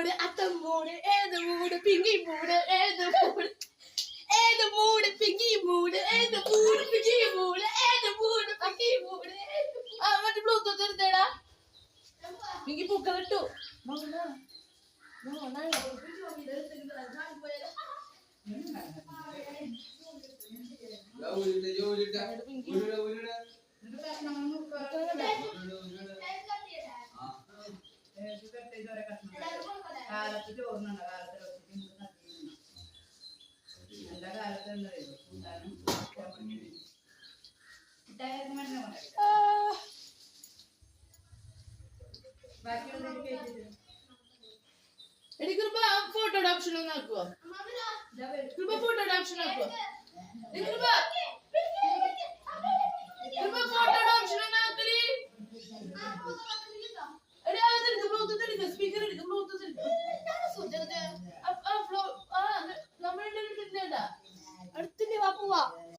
മൂട് അത്തം മൂട് ഏത് മൂട് പിങ്കി മൂട് ഏത് മൂട് ഏത് മൂട് പിങ്കി മൂട് ഏത് മൂട് പിങ്കി മൂട് ഏത് മൂട് പിങ്കി മൂട് മറ്റേ ബ്ലൂടൂത്ത് എടുത്തേടാ പിങ്കി പൂക്കളിട്ടു കാലത്ത് ചോറിനുണ്ട് എല്ലാ കാലത്തും എനിക്കിപ്പോ ഫോട്ടോയുടെ ഓപ്ഷൻ ഒന്ന് ആക്കുവോ ഫോട്ടോയുടെ ഓപ്ഷൻ ആക്കുവോ